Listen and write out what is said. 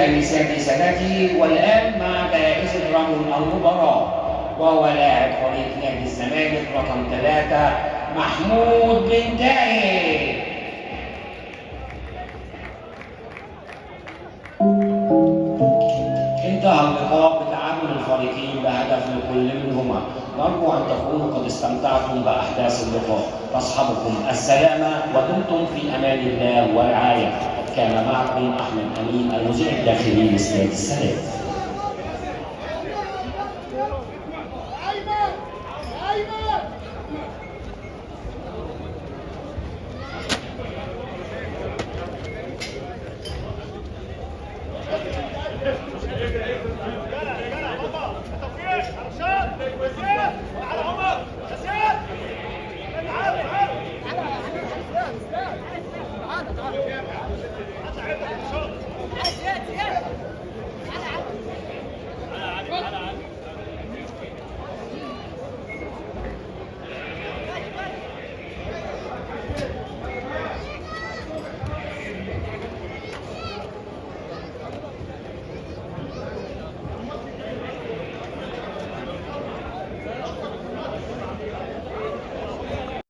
لسادسته، والآن مع جائزة رجل المباراة، وهو لاعب فريق نادي الزمالك رقم 3 محمود بن تايب. انتهى اللقاء بتعادل الفريقين بهدف لكل منهما. نرجو أن تكونوا قد استمتعتم بأحداث اللقاء. تصحبكم السلامة ودمتم في أمان الله ورعايته. كان معكم أحمد أمين المذيع الداخلي لاستاد السلام.